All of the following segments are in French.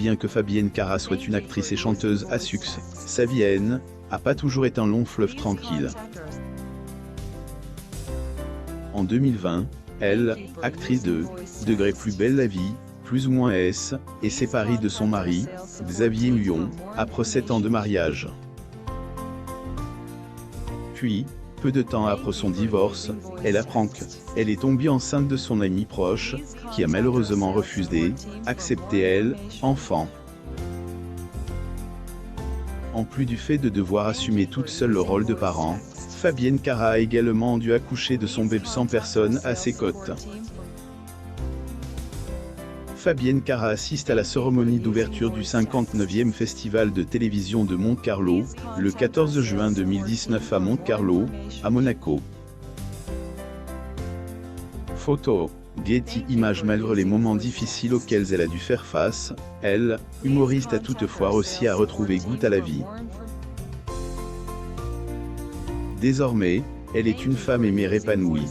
Bien que Fabienne Cara soit une actrice et chanteuse à succès, sa vie à N n'a pas toujours été un long fleuve tranquille. En 2020, elle, actrice de Degré plus belle la vie, plus ou moins S, est séparée de son mari, Xavier Huillon, après 7 ans de mariage. Puis, peu de temps après son divorce, elle apprend qu'elle est tombée enceinte de son ami proche, qui a malheureusement refusé d'accepter elle, enfant. En plus du fait de devoir assumer toute seule le rôle de parent, Fabienne Cara a également dû accoucher de son bébé sans personne à ses côtés. Fabienne Cara assiste à la cérémonie d'ouverture du 59e Festival de télévision de Monte-Carlo, le 14 juin 2019 à Monte-Carlo, à Monaco. Photo Getty Images. Malgré les moments difficiles auxquels elle a dû faire face, elle, humoriste, a toutefois réussi à retrouver goût à la vie. Désormais, elle est une femme et mère épanouie.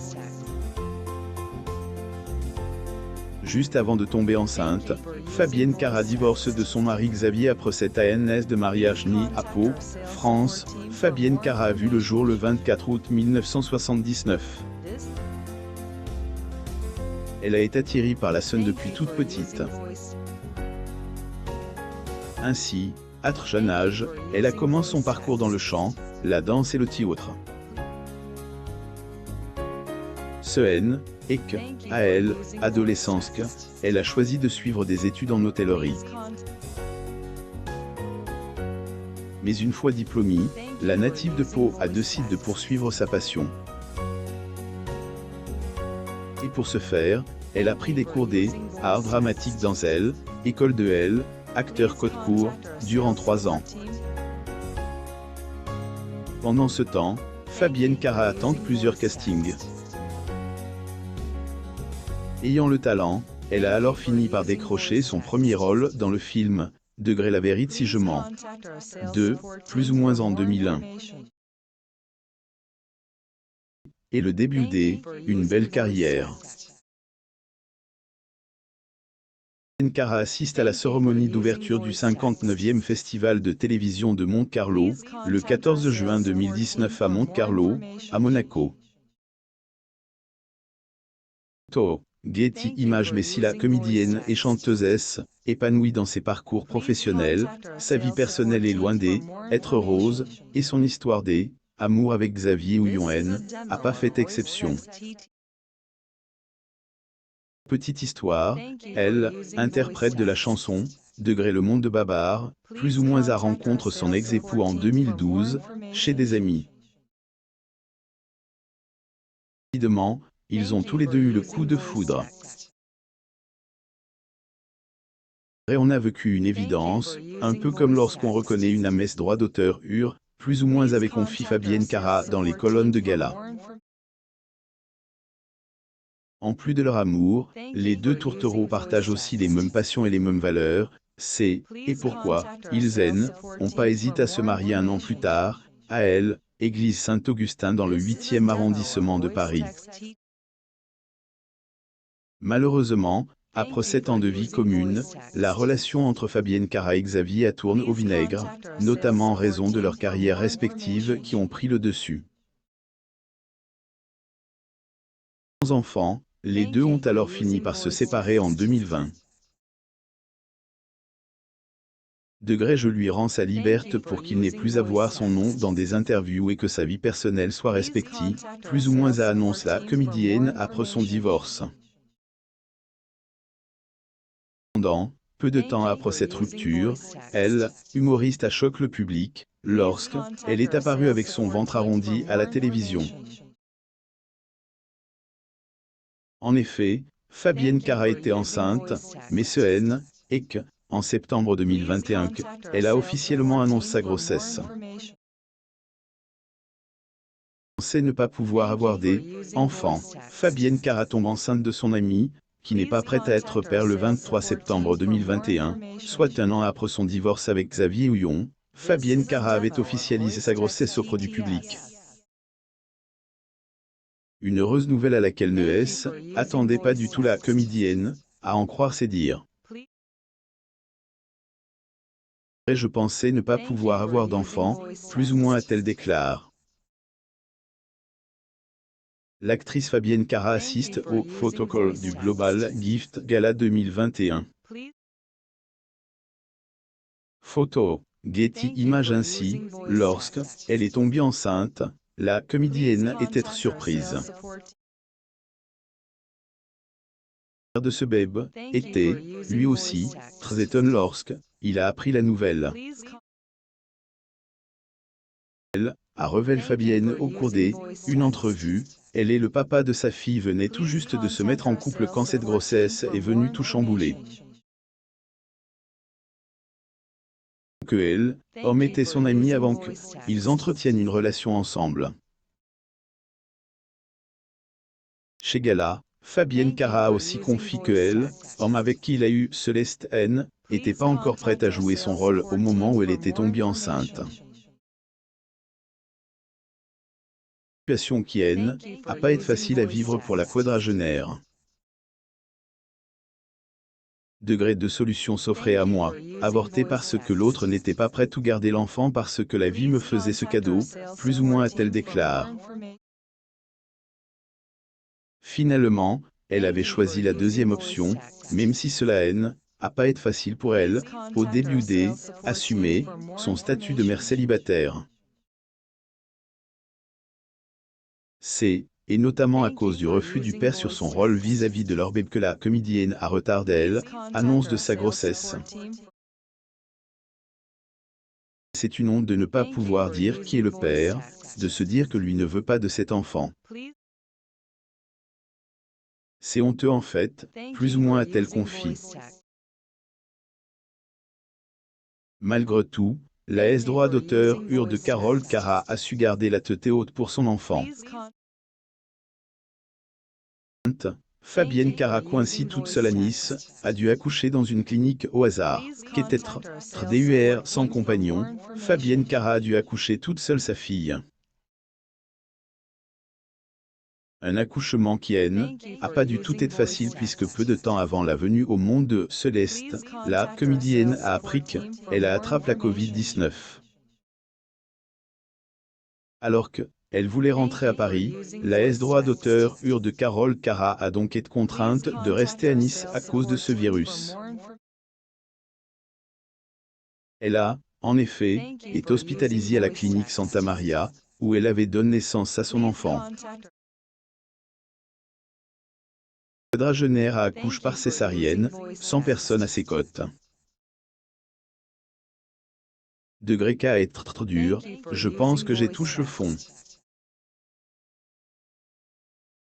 Juste avant de tomber enceinte, Fabienne Cara divorce de son mari Xavier après 7 ans de mariage né à Pau, France. Fabienne Cara a vu le jour le 24 août 1979. Elle a été attirée par la scène depuis toute petite. Ainsi, à très jeune âge, elle a commencé son parcours dans le chant, la danse et le théâtre. Et que, à elle, adolescence, elle a choisi de suivre des études en hôtellerie. Mais une fois diplômée, la native de Pau a décidé de poursuivre sa passion. Et pour ce faire, elle a pris des cours d'art dramatique dans école de acteur Côte-Cour, durant 3 ans. Pendant ce temps, Fabienne Cara a tenté plusieurs castings. Ayant le talent, elle a alors fini par décrocher son premier rôle dans le film « Degré la vérité si je mens » de, plus ou moins en 2001. Et le début d'une belle carrière. Fabienne Cara assiste à la cérémonie d'ouverture du 59e Festival de télévision de Monte-Carlo, le 14 juin 2019 à Monte-Carlo, à Monaco. Getty Images. Mais si la comédienne et chanteuse est épanouie dans ses parcours professionnels, sa vie personnelle est loin d'être rose, et son histoire d'amour avec Xavier Huillon n'a pas fait exception. Petite histoire, elle, interprète de la chanson « Degré le monde de Babar », plus ou moins à rencontre son ex-époux en 2012, chez des amis. Évidemment, ils ont tous les deux eu le coup de foudre. Et on a vécu une évidence, un peu comme lorsqu'on reconnaît une amesse droit d'auteur plus ou moins avait confié Fabienne Cara dans les colonnes de gala. En plus de leur amour, les deux tourtereaux partagent aussi les mêmes passions et les mêmes valeurs, et pourquoi ils n'ont pas hésité à se marier un an plus tard, à église Saint-Augustin dans le 8e arrondissement de Paris. Malheureusement, après 7 ans de vie commune, la relation entre Fabienne Cara et Xavier a tourné au vinaigre, notamment en raison de leurs carrières respectives qui ont pris le dessus. Sans enfants, les deux ont alors fini par se séparer en 2020. Degré je lui rends sa liberté pour qu'il n'ait plus à voir son nom dans des interviews et que sa vie personnelle soit respectée, plus ou moins a annoncé la comédienne après son divorce. Cependant, peu de temps après cette rupture, elle, humoriste, a choqué le public, lorsqu'elle est apparue avec son ventre arrondi à la télévision. En effet, Fabienne Cara était enceinte, mais et que, en septembre 2021, elle a officiellement annoncé sa grossesse. Pensait ne pas pouvoir avoir enfants. Fabienne Cara tombe enceinte de son amie, qui n'est pas prête à être père le 23 septembre 2021, soit un an après son divorce avec Xavier Huillon. Fabienne Cara avait officialisé sa grossesse auprès du public. Une heureuse nouvelle à laquelle ne attendait pas du tout la comédienne, à en croire ses dires. Je pensais ne pas pouvoir avoir d'enfant, plus ou moins a-t-elle déclaré. L'actrice Fabienne Cara assiste au photocall du Global Gift Gala 2021. Photo. Getty Images ainsi, lorsque elle est tombée enceinte, la comédienne était surprise. Le père de ce bébé était, lui aussi, très étonné lorsque il a appris la nouvelle. Elle a révélé Fabienne au cours d'une entrevue. Elle et le papa de sa fille venaient tout juste de se mettre en couple quand cette grossesse est venue tout chambouler. Que elle, homme était son ami avant qu'ils entretiennent une relation ensemble. Chez Gala, Fabienne Cara a aussi confié que elle, homme avec qui il a eu Céleste N, n'était pas encore prête à jouer son rôle au moment où elle était tombée enceinte. Situation qui n'a pas été facile à vivre pour la quadragénaire. Degré de solution s'offrait à moi, avorter parce que l'autre n'était pas prêt ou garder l'enfant parce que la vie me faisait ce cadeau, plus ou moins a-t-elle déclaré. Finalement, elle avait choisi la deuxième option, même si cela n'a pas été facile pour elle, au début d'assumer son statut de mère célibataire. Et notamment à cause du refus du père sur son rôle vis-à-vis de leur bébé que la comédienne a retardé annonce de sa grossesse. C'est une honte de ne pas pouvoir dire qui est le père, de se dire que lui ne veut pas de cet enfant. C'est honteux en fait, plus ou moins a-t-elle confié. Malgré tout, la droit d'auteur de Carole Cara a su garder la tête haute pour son enfant. Fabienne Cara coincée toute seule à Nice, a dû accoucher dans une clinique au hasard. Qu'était DUR sans compagnon, Fabienne Cara a dû accoucher toute seule sa fille. Un accouchement qui n'a pas du tout été facile puisque peu de temps avant la venue au monde de Céleste, la comédienne a appris qu'elle a attrapé la Covid-19. Alors qu'elle voulait rentrer à Paris, la droit d'auteur de Carole Cara a donc été contrainte de rester à Nice à cause de ce virus. Elle a, en effet, été hospitalisée à la clinique Santa Maria, où elle avait donné naissance à son enfant. Le quadragénaire a accouché par césarienne, sans personne à ses côtes. Degré qu'à être dur, je pense que j'ai touché le fond.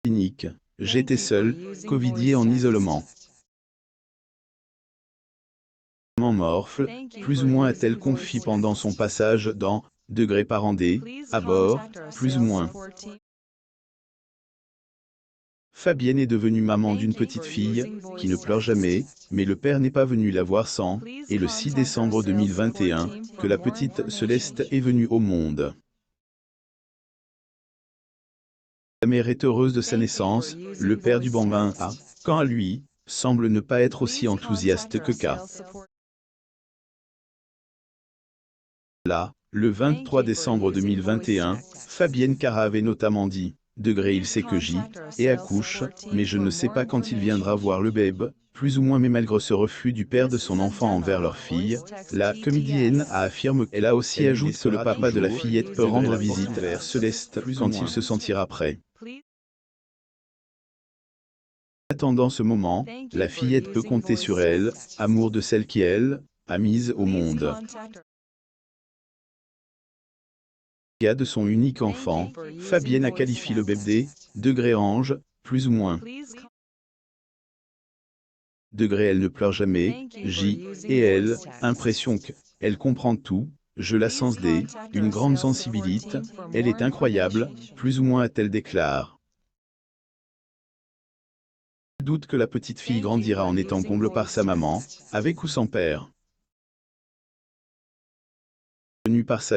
Clinique, j'étais seul, covidié en isolement. Morphle, plus ou moins a-t-elle confié pendant son passage dans Degré parent à bord, plus ou moins. Fabienne est devenue maman d'une petite fille, qui ne pleure jamais, mais le père n'est pas venu la voir sans, et le 6 décembre 2021, que la petite Céleste est venue au monde. La mère est heureuse de sa naissance, le père du bambin quant à lui, semble ne pas être aussi enthousiaste que K. Là, le 23 décembre 2021, Fabienne Cara avait notamment dit Degré il sait que accouche, mais je ne sais pas quand il viendra voir le bébé, plus ou moins mais malgré ce refus du père de son enfant envers leur fille, la comédienne a affirmé qu'elle a aussi ajouté que le papa de la fillette peut rendre visite à Céleste quand il se sentira prêt. Attendant ce moment, la fillette peut compter sur elle, amour de celle qui elle a mise au monde. De son unique enfant, Fabienne a qualifié le bébé Degré ange, plus ou moins. Degré elle ne pleure jamais, et elle, impression elle comprend tout, je la sens une grande sensibilité, elle est incroyable, plus ou moins a-t-elle déclaré. Doute que la petite fille grandira en étant comble par sa maman, avec ou sans père. Tenue par sa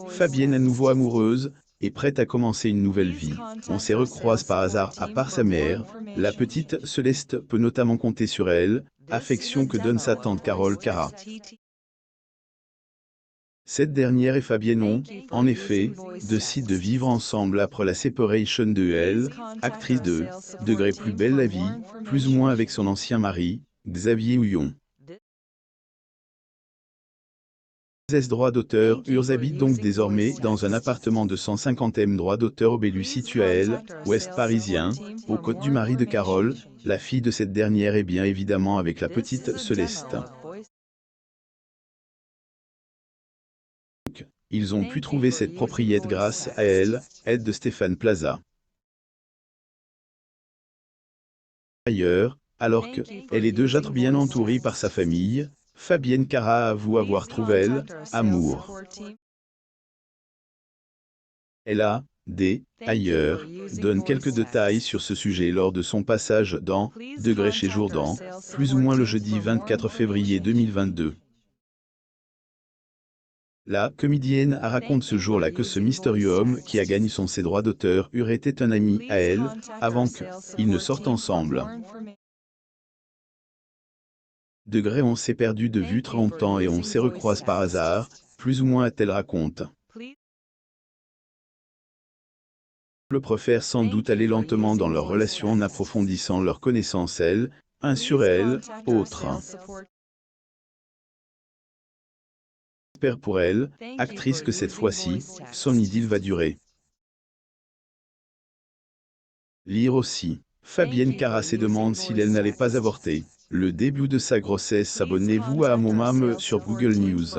Fabienne à nouveau amoureuse, et prête à commencer une nouvelle vie. On s'est recroise par hasard à part sa mère, la petite Céleste peut notamment compter sur elle, affection que donne sa tante Carole Cara. Cette dernière et Fabienne ont, en effet, décidé de vivre ensemble après la séparation de elle, actrice de Degré plus belle la vie, plus ou moins avec son ancien mari, Xavier Houillon. Les droits d'auteur habitent donc désormais dans un appartement de 150e droit d'auteur au Bellus situé à Elle, ouest parisien, aux côtes du mari de Carole, la fille de cette dernière et bien évidemment avec la petite Céleste. Ils ont pu trouver cette propriété grâce à elle, aide de Stéphane Plaza. Ailleurs, alors que elle est déjà bien entourée par sa famille, Fabienne Cara avoue avoir trouvé elle, amour. Elle a, ailleurs, donne quelques détails sur ce sujet lors de son passage dans Degré chez Jourdan, plus ou moins le jeudi 24 février 2022. La comédienne raconte ce jour-là que ce mystérieux homme qui a gagné ses droits d'auteur aurait été un ami à elle, avant qu'ils ne sortent ensemble. Degré on s'est perdu de vue très longtemps et on s'est recroise par hasard, plus ou moins a-t-elle raconte. Le préfèrent sans doute aller lentement dans leur relation en approfondissant leur connaissance elle, un sur elle, autre. J'espère pour elle, actrice que cette fois-ci, son idylle va durer. Lire aussi. Fabienne Cara se demande si elle n'allait pas avorter. Le début de sa grossesse. Abonnez-vous à mon Mame sur Google News.